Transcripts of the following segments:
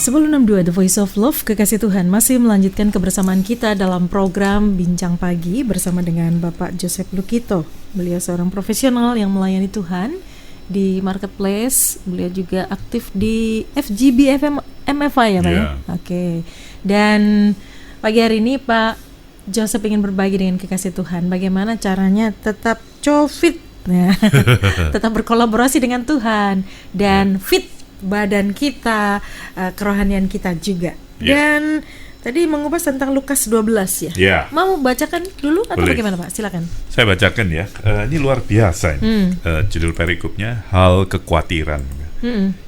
1062 The Voice of Love, Kekasih Tuhan masih melanjutkan kebersamaan kita dalam program Bincang Pagi bersama dengan Bapak Joseph Lukito. Beliau seorang profesional yang melayani Tuhan di marketplace. Beliau juga aktif di FGB MFI ya Pak ya? Oke. Dan pagi hari ini Pak Joseph ingin berbagi dengan kekasih Tuhan bagaimana caranya tetap fit, tetap berkolaborasi dengan Tuhan dan fit badan kita, kerohanian kita juga. Dan tadi mengupas tentang Lukas 12 ya. Mau bacakan dulu atau bagaimana Pak? Silakan. Saya bacakan ya. Ini luar biasa. Judul perikopnya hal kekhawatiran.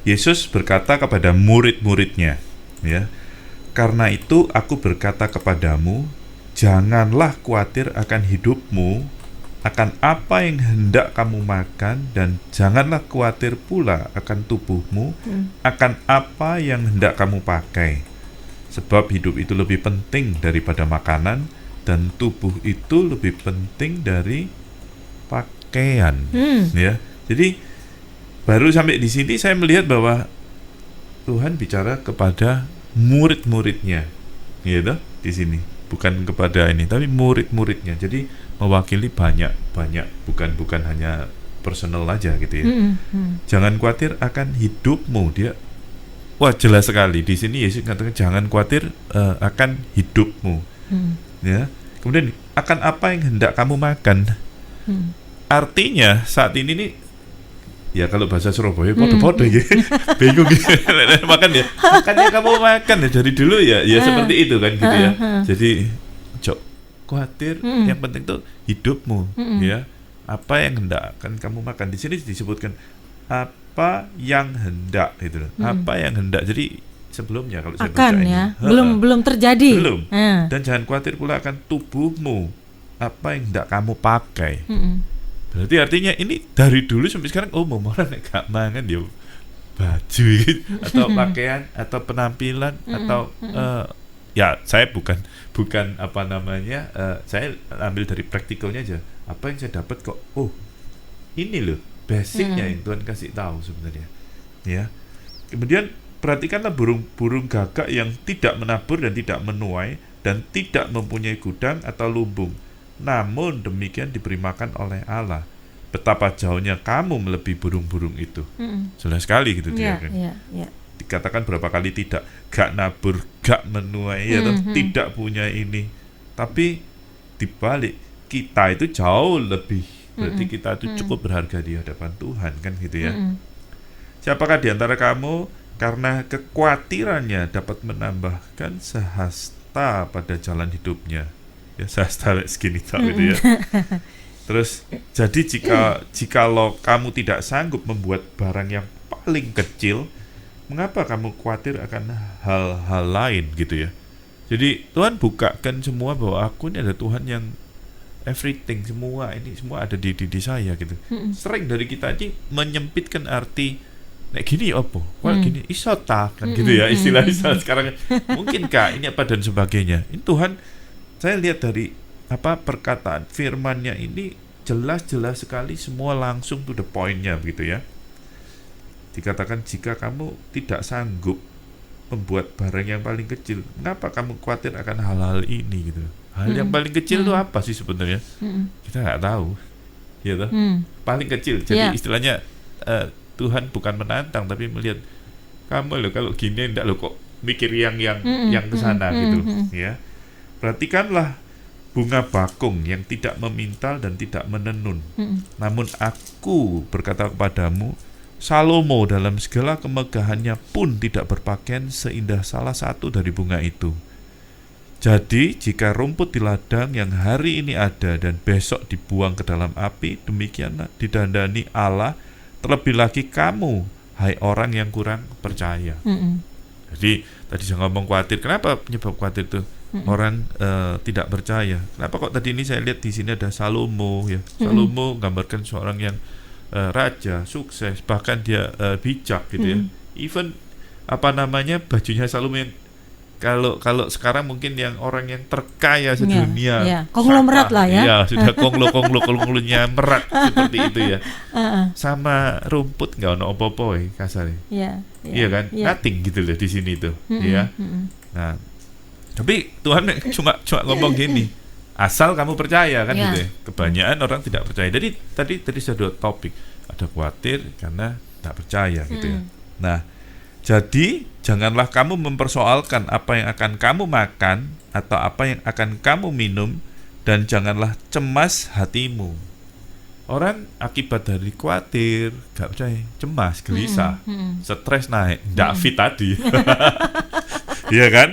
Yesus berkata kepada murid-muridnya, ya. Karena itu aku berkata kepadamu, janganlah khawatir akan hidupmu, akan apa yang hendak kamu makan, dan janganlah khawatir pula akan tubuhmu, akan apa yang hendak kamu pakai. Sebab hidup itu lebih penting daripada makanan, dan tubuh itu lebih penting dari pakaian. Ya, jadi baru sampai di sini saya melihat bahwa Tuhan bicara kepada murid-muridnya, gitu di sini. Bukan kepada ini, tapi murid-muridnya. Jadi mewakili banyak, bukan hanya personal aja gitu ya. Jangan khawatir akan hidupmu. Jelas sekali di sini Yesus mengatakan jangan khawatir akan hidupmu. Ya. Kemudian akan apa yang hendak kamu makan. Artinya saat ini nih, ya kalau bahasa Surabaya podo-podo gitu. Bingung gitu. Makan ya. Makannya kamu makan ya dari dulu ya seperti itu kan gitu ya. Jadi khawatir, yang penting tuh hidupmu, ya. Apa yang hendak akan kamu makan. Di sini disebutkan apa yang hendak gitu loh. Apa yang hendak. Jadi sebelumnya kalau saya baca ini belum terjadi. Belum. Dan jangan khawatir pula akan tubuhmu. Apa yang hendak kamu pakai. Berarti artinya ini dari dulu sampai sekarang mau orang gak mangan ya baju atau pakaian atau penampilan atau ya saya bukan apa namanya, saya ambil dari praktikalnya aja. Apa yang saya dapat kok ini loh basicnya yang Tuhan kasih tahu sebenarnya, ya. Kemudian perhatikanlah burung gagak yang tidak menabur dan tidak menuai dan tidak mempunyai gudang atau lumbung, namun demikian diberi makan oleh Allah. Betapa jauhnya kamu melebihi burung-burung itu. Jelas sekali gitu dia kan. Dikatakan berapa kali tidak, gak nabur, gak menuai, tidak punya ini. Tapi dibalik kita itu jauh lebih, berarti kita itu cukup berharga di hadapan Tuhan kan gitu ya. Siapakah di antara kamu karena kekhawatirannya dapat menambahkan sehasta pada jalan hidupnya? Ya sehasta segini tak gitu ya. Terus jadi jikalau kamu tidak sanggup membuat barang yang paling kecil, mengapa kamu khawatir akan hal-hal lain gitu ya. Jadi Tuhan bukakan semua bahwa aku ini ada Tuhan yang everything, semua ada di saya gitu. Sering dari kita aja menyempitkan arti nek gini apa? Wah gini isota kan gitu ya, istilah sekarang. Mungkinkah ini apa dan sebagainya. Ini Tuhan, saya lihat dari perkataan firman-Nya ini jelas sekali, semua langsung to the point-nya begitu ya. Dikatakan jika kamu tidak sanggup membuat barang yang paling kecil, mengapa kamu khawatir akan hal-hal ini gitu. Hal yang paling kecil itu apa sih sebenarnya? Kita nggak tahu, ya toh. Paling kecil. Jadi istilahnya Tuhan bukan menantang tapi melihat kamu loh kalau gini enggak lo kok mikir yang kesana gitu, ya. Perhatikanlah bunga bakung yang tidak memintal dan tidak menenun. Namun aku berkata kepadamu, Salomo dalam segala kemegahannya pun tidak berpakaian seindah salah satu dari bunga itu. Jadi jika rumput di ladang yang hari ini ada dan besok dibuang ke dalam api, demikianlah didandani Allah, terlebih lagi kamu, hai orang yang kurang percaya. Jadi tadi saya ngomong khawatir. Kenapa penyebab khawatir itu? Orang tidak percaya. Kenapa kok tadi ini saya lihat di sini ada Salomo ya. Salomo gambarkan seorang yang raja, sukses, bahkan dia bijak gitu ya. Even bajunya Salomo yang kalau sekarang mungkin yang orang yang terkaya sedunia, konglomerat lah ya. Iya, sudah konglonya merat seperti itu ya. Sama rumput nggak ono opo-opo kasarnya. Iya kan, nothing gitu loh di sini tuh, ya. Nah, tapi Tuhan cuma ngomong gini, asal kamu percaya kan gitu ya. Kebanyakan orang tidak percaya. Jadi tadi sudah topik, ada khawatir karena tak percaya gitu ya. Nah, jadi janganlah kamu mempersoalkan apa yang akan kamu makan atau apa yang akan kamu minum, dan janganlah cemas hatimu. Orang akibat dari khawatir, gak percaya, cemas, gelisah, stres naik, nggak fit tadi. Iya kan?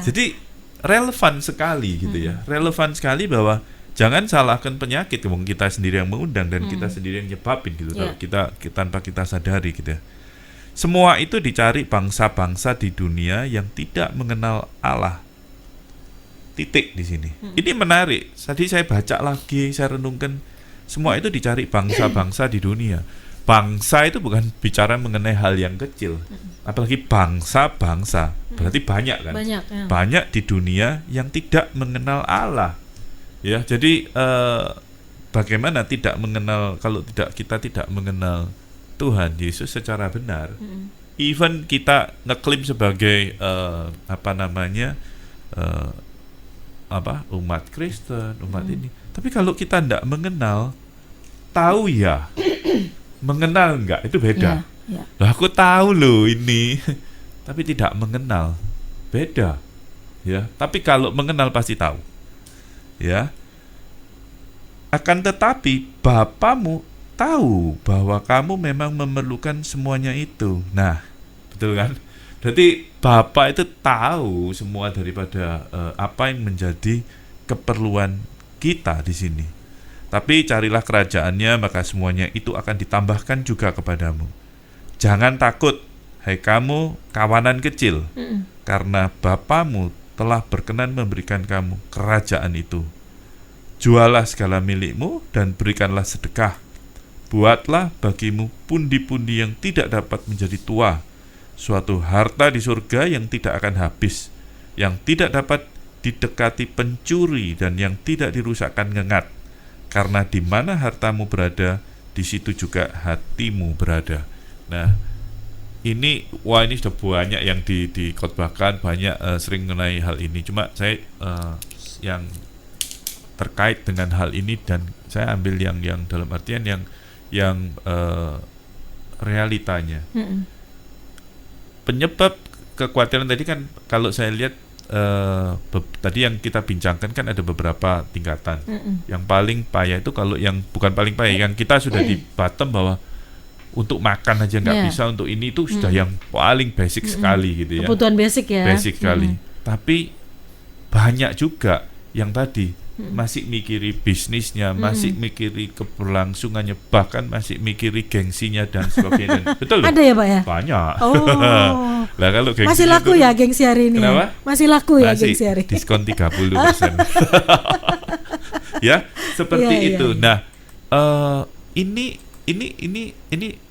Jadi relevan sekali gitu ya. Relevan sekali bahwa jangan salahkan penyakit, kita sendiri yang mengundang dan kita sendiri yang nyebabin gitu. Kalau kita tanpa kita sadari gitu ya. Semua itu dicari bangsa-bangsa di dunia yang tidak mengenal Allah. Titik di sini. Ini menarik. Tadi saya baca lagi, saya renungkan. Semua itu dicari bangsa-bangsa di dunia. Bangsa itu bukan bicara mengenai hal yang kecil. Apalagi bangsa-bangsa. Berarti banyak kan? Banyak di dunia yang tidak mengenal Allah. Ya, jadi bagaimana tidak mengenal, kalau kita tidak mengenal Tuhan Yesus secara benar, even kita ngeklaim sebagai umat Kristen, umat ini, tapi kalau kita tidak mengenal, tahu ya, mengenal enggak, itu beda. Lah aku tahu loh ini, tapi tidak mengenal, beda, ya. Tapi kalau mengenal pasti tahu, ya. Akan tetapi Bapamu tahu bahwa kamu memang memerlukan semuanya itu. Nah, betul kan? Jadi Bapa itu tahu semua daripada apa yang menjadi keperluan kita di sini. Tapi carilah kerajaannya, maka semuanya itu akan ditambahkan juga kepadamu. Jangan takut, hai kamu kawanan kecil, karena Bapamu telah berkenan memberikan kamu kerajaan itu. Jualah segala milikmu dan berikanlah sedekah. Buatlah bagimu pundi-pundi yang tidak dapat menjadi tua, suatu harta di surga yang tidak akan habis, yang tidak dapat didekati pencuri dan yang tidak dirusakkan ngengat. Karena di mana hartamu berada, di situ juga hatimu berada. Nah, ini sudah banyak yang dikhotbahkan, banyak sering mengenai hal ini. Cuma saya yang terkait dengan hal ini, dan saya ambil yang dalam artian yang realitanya. Penyebab kekhawatiran tadi kan, kalau saya lihat tadi yang kita bincangkan kan ada beberapa tingkatan. Yang paling payah itu, kalau yang bukan paling payah, yang kita sudah di bottom bahwa untuk makan aja nggak bisa, untuk ini itu sudah yang paling basic sekali gitu ya. Kebutuhan basic ya. Basic sekali. Tapi banyak juga yang tadi masih mikiri bisnisnya, masih mikiri keberlangsungannya, bahkan masih mikiri gengsinya dan sebagainya. Betul loh? Ada ya Pak ya? Banyak. Lah kalau gengsi masih laku ya gengsi hari ini? Kenapa? Masih laku ya gengsi hari ini? Diskon 30%. Ya, seperti itu. Nah, ini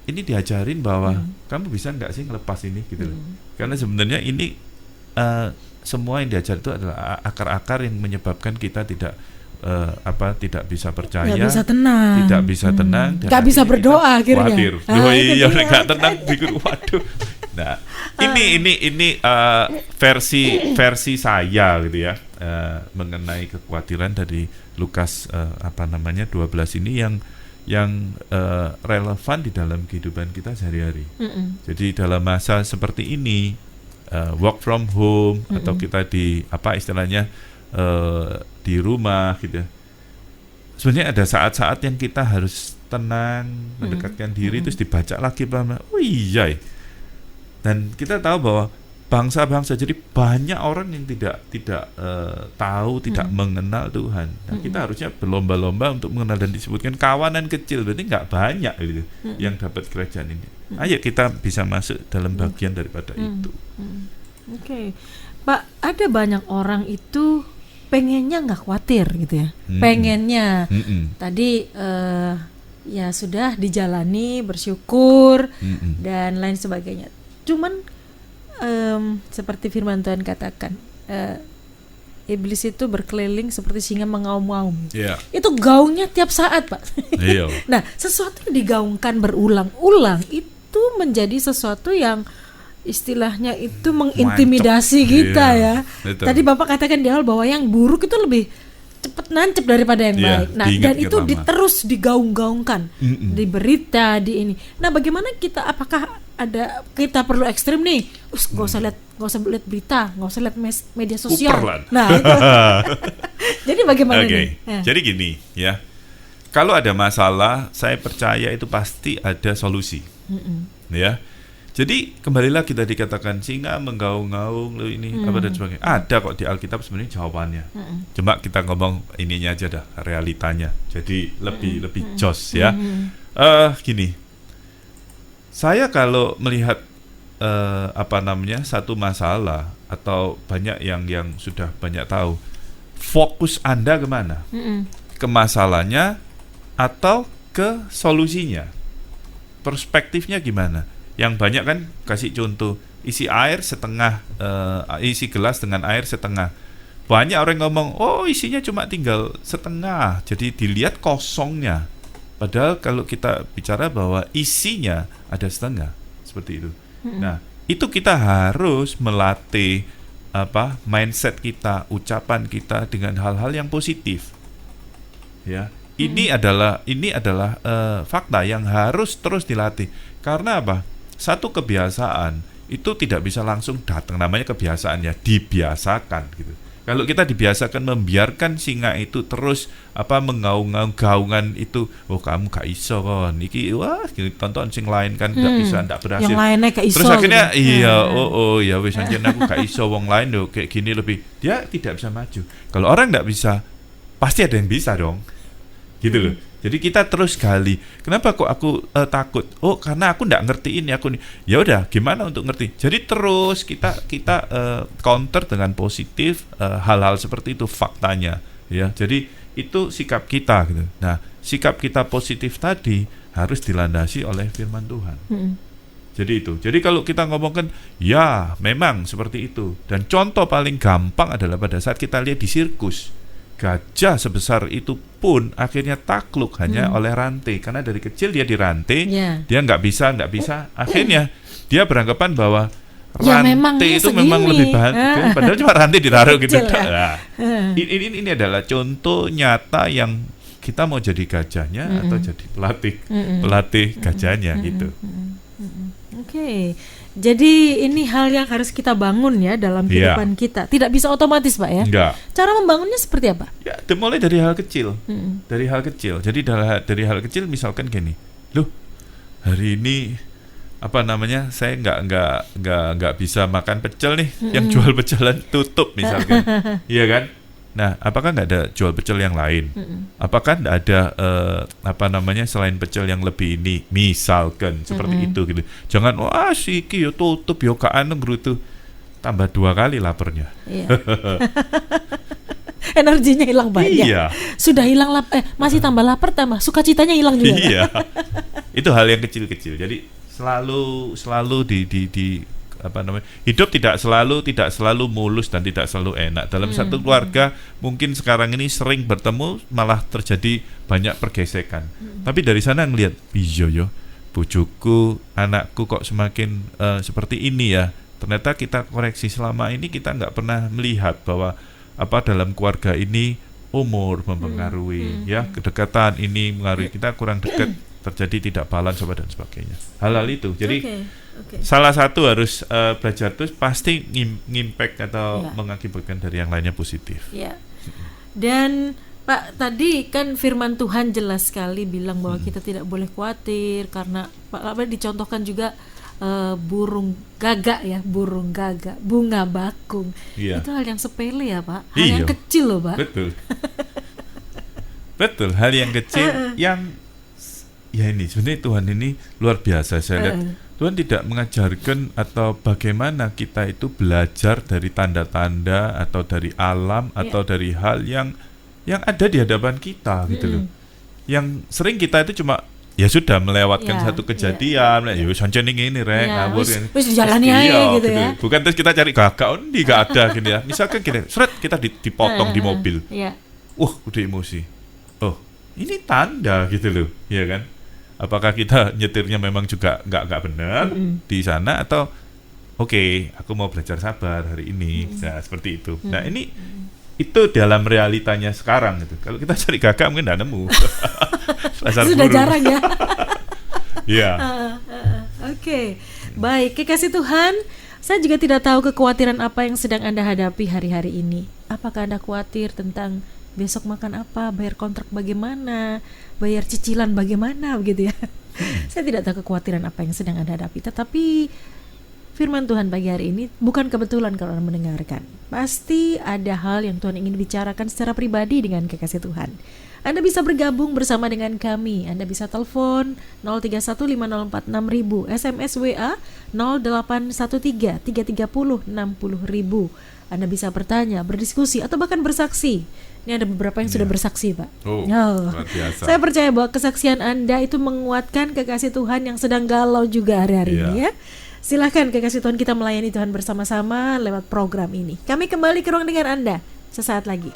diajarin bahwa kamu bisa nggak sih ngelepas ini gitu loh. Karena sebenarnya ini semua yang diajar itu adalah akar-akar yang menyebabkan kita tidak tidak bisa percaya, tidak bisa tenang, nggak bisa berdoa akhirnya. Iya, nggak tenang, pikir waduh. Nah, ini versi saya gitu ya, mengenai kekhawatiran dari Lukas 12 ini yang relevan di dalam kehidupan kita sehari-hari. Jadi dalam masa seperti ini, work from home, atau kita di istilahnya di rumah gitu. Sebenarnya ada saat-saat yang kita harus tenang, mendekatkan diri, terus dibaca lagi pelan-pelan. Oh iya. Dan kita tahu bahwa bangsa-bangsa, jadi banyak orang yang tidak tahu, tidak mengenal Tuhan. Nah, kita harusnya berlomba-lomba untuk mengenal, dan disebutkan kawanan kecil, berarti nggak banyak gitu yang dapat kerajaan ini. Ayo kita bisa masuk dalam bagian daripada itu. Oke. Pak, ada banyak orang itu pengennya nggak khawatir gitu ya. Pengennya tadi ya sudah dijalani, bersyukur dan lain sebagainya. Cuman seperti firman Tuhan katakan, iblis itu berkeliling seperti singa mengaum-ngaum. Iya. Itu gaungnya tiap saat, Pak. Iya. Nah, sesuatu yang digaungkan berulang-ulang itu menjadi sesuatu yang istilahnya itu mengintimidasi kita ya. Betul. Tadi Bapak katakan di awal bahwa yang buruk itu lebih cepat nancep daripada yang baik. Nah, dan itu terus digaung-gaungkan di berita, di ini. Nah, bagaimana kita? Apakah kita perlu ekstrim nih? Nggak usah lihat berita, nggak usah lihat media sosial. Nah, itu. Jadi bagaimana nih? Jadi gini ya. Kalau ada masalah, saya percaya itu pasti ada solusi. Ya. Jadi kembali lagi tadi dikatakan singa menggaung-gaung ini apa dan sebagainya. Ada kok di Alkitab sebenarnya jawabannya. Cuma kita ngomong ininya aja dah, realitanya. Jadi lebih jos ya. Gini. Saya kalau melihat satu masalah atau banyak yang sudah banyak tahu, fokus Anda kemana? Ke masalahnya atau ke solusinya? Perspektifnya gimana? Yang banyak kan kasih contoh, isi gelas dengan air setengah. Banyak orang ngomong, oh isinya cuma tinggal setengah, jadi dilihat kosongnya. Padahal kalau kita bicara bahwa isinya ada setengah, seperti itu. Nah, itu kita harus melatih mindset kita, ucapan kita dengan hal-hal yang positif. Ya, ini adalah fakta yang harus terus dilatih. Karena apa? Satu kebiasaan itu tidak bisa langsung datang, namanya kebiasaan ya, dibiasakan gitu. Kalau kita dibiasakan membiarkan singa itu terus mengaung-ngaung gaungan itu, oh kamu gak iso kon, iki wah tonton sing lain kan gak bisa, ndak berhasil. Yang lainnya gak iso. Terus akhirnya gitu. Ya wis anjen aku gak iso, wong lain lho kayak gini lebih. Dia tidak bisa maju. Kalau orang ndak bisa, pasti ada yang bisa dong. Gitu loh. Jadi kita terus gali. Kenapa kok aku takut? Oh, karena aku nggak ngerti ini, aku nih. Ya udah, gimana untuk ngerti? Jadi terus kita counter dengan positif hal-hal seperti itu faktanya, ya. Jadi itu sikap kita gitu. Nah, sikap kita positif tadi harus dilandasi oleh firman Tuhan. Jadi itu. Jadi kalau kita ngomongkan, ya memang seperti itu. Dan contoh paling gampang adalah pada saat kita lihat di sirkus. Gajah sebesar itu pun akhirnya takluk hanya oleh rantai, karena dari kecil dia dirantai, dia nggak bisa, akhirnya dia beranggapan bahwa rantai itu memang lebih bagus, padahal cuma rantai ditaruh gitu. Nah, ini adalah contoh nyata yang kita mau jadi gajahnya atau jadi pelatih gajahnya gitu. Oke. Jadi ini hal yang harus kita bangun ya dalam kehidupan kita. Tidak bisa otomatis, Pak ya. Enggak. Cara membangunnya seperti apa? Ya, dimulai dari hal kecil. Dari hal kecil. Jadi dari hal kecil misalkan gini. Loh, hari ini saya nggak bisa makan pecel nih. Yang jual pecelan tutup misalkan. Iya kan? Nah, apakah nggak ada jual pecel yang lain? Apakah nggak ada selain pecel yang lebih ini? Misalkan seperti itu gitu. Jangan siki yo tutup yo kaan ngrutu. Tambah 2 kali laparnya. Iya. Energinya hilang banyak. Iya. Sudah hilang masih tambah lapar, tambah sukacitanya hilang juga. Iya. Itu hal yang kecil-kecil. Jadi selalu di hidup tidak selalu mulus dan tidak selalu enak. Dalam satu keluarga mungkin sekarang ini sering bertemu malah terjadi banyak pergesekan. Tapi dari sana ngelihat, iya bojoku, anakku kok semakin seperti ini ya. Ternyata kita koreksi, selama ini kita nggak pernah melihat bahwa dalam keluarga ini umur mempengaruhi, ya, kedekatan ini mengaruhi, kita kurang dekat, terjadi tidak balance dan sebagainya. Hal-hal itu. Jadi salah satu harus belajar terus, pasti ngimpact atau mengakibatkan dari yang lainnya positif. Ya. Dan Pak, tadi kan firman Tuhan jelas sekali bilang bahwa kita tidak boleh khawatir, karena Pak dicontohkan juga burung gagak, bunga bakung. Itu hal yang sepele ya Pak, hal yang kecil loh Pak. Betul, hal yang kecil yang ya ini sebenarnya Tuhan ini luar biasa. Saya lihat Tuhan tidak mengajarkan atau bagaimana kita itu belajar dari tanda-tanda atau dari alam atau dari hal yang ada di hadapan kita gitu loh. Yang sering kita itu cuma ya sudah melewatkan Ya, satu kejadian, ya wis ancen ini rek Ya, ngawur wis dijalani aja gitu ya. Bukan terus kita cari gagak, gak ada gini ya. Misalkan gini, seret kita dipotong di mobil. Ya. Udah emosi. Oh, ini tanda gitu loh, ya kan? Apakah kita nyetirnya memang juga nggak benar di sana atau oke, aku mau belajar sabar hari ini, nah seperti itu. Nah ini itu dalam realitanya sekarang gitu. Kalau kita cari gagak mungkin nggak nemu. Sudah jarang ya. Iya. Oke. Baik, kekasih Tuhan, saya juga tidak tahu kekhawatiran apa yang sedang Anda hadapi hari-hari ini. Apakah Anda khawatir tentang besok makan apa, bayar kontrak bagaimana, bayar cicilan bagaimana begitu ya. Saya tidak tahu kekhawatiran apa yang sedang Anda hadapi, tetapi firman Tuhan pagi hari ini bukan kebetulan kalau Anda mendengarkan. Pasti ada hal yang Tuhan ingin bicarakan secara pribadi dengan kekasih Tuhan. Anda bisa bergabung bersama dengan kami. Anda bisa telepon 0315046000, SMS WA 0813-330-6000. Anda bisa bertanya, berdiskusi, atau bahkan bersaksi. Ini ada beberapa yang sudah bersaksi, Pak. Luar biasa. Saya percaya bahwa kesaksian Anda itu menguatkan kekasih Tuhan yang sedang galau juga hari-hari ini ya. Silahkan kekasih Tuhan, kita melayani Tuhan bersama-sama lewat program ini. Kami kembali ke ruang dengar Anda sesaat lagi.